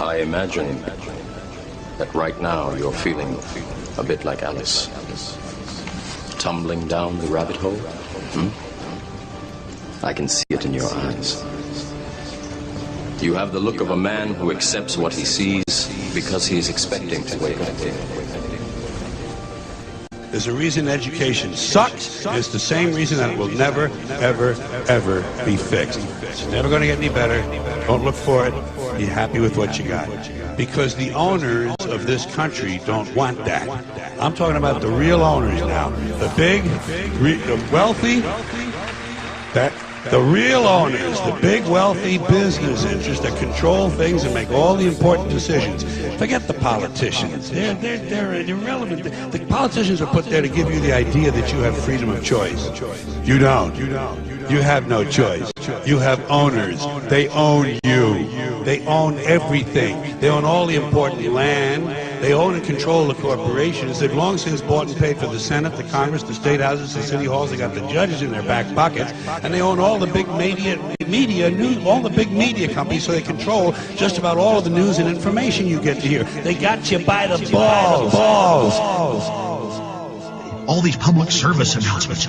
I imagine that right now you're feeling a bit like Alice. Tumbling down the rabbit hole? I can see it in your eyes. You have the look of a man who accepts what he sees because he is expecting to wake up. There's a reason education sucks. It's the same reason that it will never, ever, ever be fixed. It's never going to get any better. Don't look for it. Be happy with what you got. Because the owners of this country don't want that. I'm talking about the real owners now. The big, the wealthy, the real owners, the big wealthy business interests that control things and make all the important decisions. Forget the politicians. They're irrelevant. The politicians are put there to give you the idea that you have freedom of choice. You don't. You have no choice. You have owners. They own you. They own everything. They own all the important land. They own and control the corporations. They've long since bought and paid for the Senate, the Congress, the state houses, the city halls. They got the judges in their back pockets, and they own all the big media news, all the big media companies. So they control just about all of the news and information you get to hear. They got you by the balls. All these public service announcements.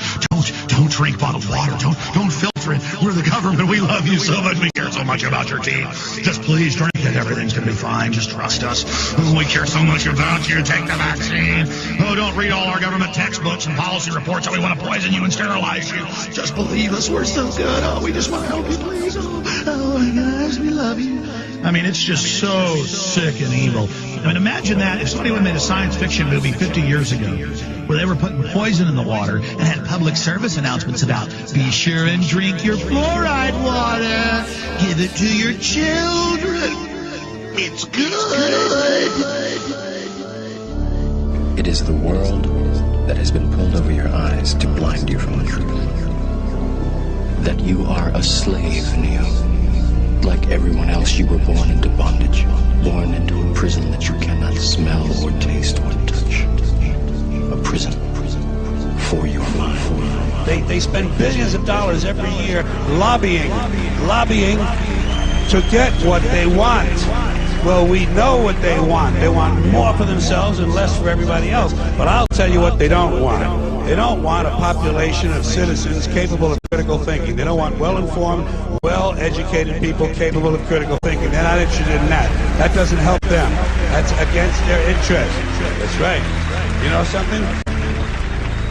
Don't drink bottled water. Don't filter it. We're the government. We love you so much. We care so much about your team. Just please drink it. Everything's going to be fine. Just trust us. Oh, we care so much about you. Take the vaccine. Oh, don't read all our government textbooks and policy reports how we want to poison you and sterilize you. Just believe us. We're so good. Oh, we just want to help you, please. Oh my gosh, we love you. I mean, it's just so sick and evil. I mean, imagine that if somebody would have made a science fiction movie 50 years ago where they were putting poison in the water and had public service announcements about, be sure and drink your fluoride water, give it to your children, it's good. It is the world that has been pulled over your eyes to blind you from the truth. That you are a slave, Neo. Like everyone else, you were born into bondage, born into a prison that you cannot smell or taste or touch. A prison for your mind. They spend billions of dollars every year lobbying to get what they want. Well, we know what they want. They want more for themselves and less for everybody else. But I'll tell you what they don't want. They don't want a population of citizens capable of critical thinking. They don't want well-informed, well-educated people capable of critical thinking. They're not interested in that. That doesn't help them. That's against their interest. That's right. You know something?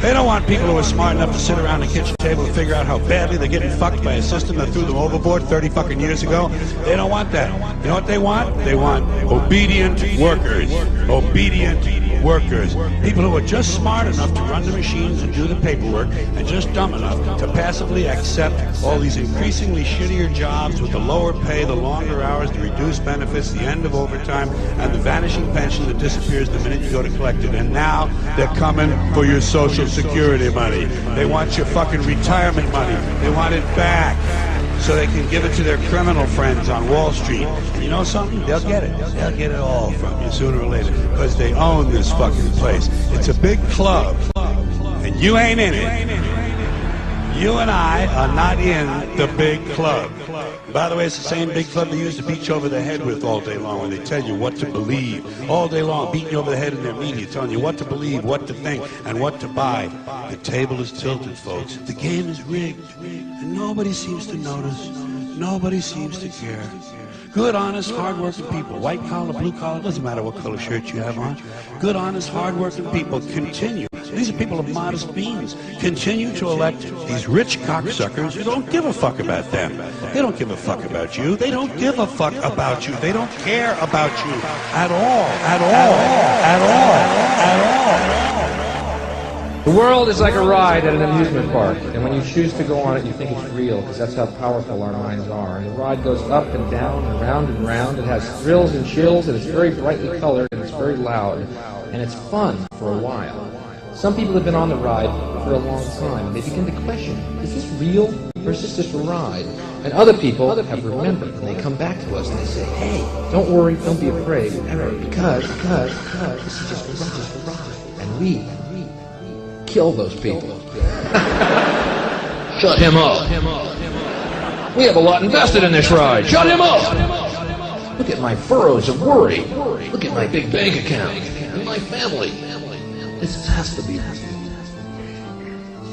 They don't want people who are smart enough to sit around the kitchen table and figure out how badly they're getting fucked by a system that threw them overboard 30 fucking years ago. They don't want that. You know what they want? They want obedient workers. Obedient workers. People who are just smart enough to run the machines and do the paperwork and just dumb enough to passively accept all these increasingly shittier jobs with the lower pay, the longer hours, the reduced benefits, the end of overtime, and the vanishing pension that disappears the minute you go to collect it. And now they're coming for your Social Security money. They want your fucking retirement money. They want it back so they can give it to their criminal friends on Wall Street. And you know something? They'll get it. They'll get it all from you sooner or later because they own this fucking place. It's a big club, and you ain't in it. You and I are not in the big club. By the way, it's the same big club they used to beat you over the head with all day long when they tell you what to believe. All day long, beating you over the head in their media, telling you what to believe, what to think, and what to buy. The table is tilted, folks. The game is rigged, and nobody seems to notice. Nobody seems to care. Good, honest, hard-working people, white collar, blue collar, doesn't matter what color shirt you have on. Good, honest, hard-working people continue. These are people of modest means. Continue to elect these rich cocksuckers who don't give a fuck about them. They don't give a fuck about you. They don't give a fuck about you. They don't care about you at all. At all. At all. At all. The world is like a ride at an amusement park, and when you choose to go on it, you think it's real, because that's how powerful our minds are. And the ride goes up and down and round and round. It has thrills and chills, and it's very brightly colored, and it's very loud, and it's fun for a while. Some people have been on the ride for a long time, and they begin to question, is this real, or is this just a ride? And other people have remembered, and they come back to us, and they say, hey, don't worry, don't be afraid, because this is just a ride, and we kill those people. Shut him up. We have a lot invested in this ride. Shut him up. Look at my furrows of worry. Look at my big bank account and my family. This has to be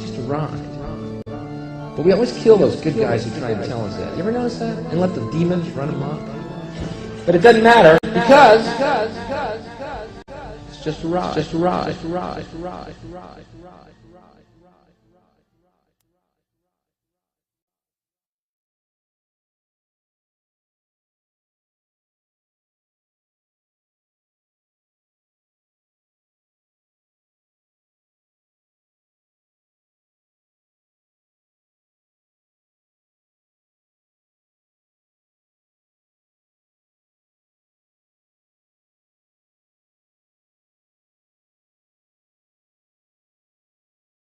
just a ride. But we always kill those good guys who try to tell us that. You ever notice that? And let the demons run amok? But it doesn't matter because it's just a ride. Just a ride. Just a ride. Just a ride. Just a ride.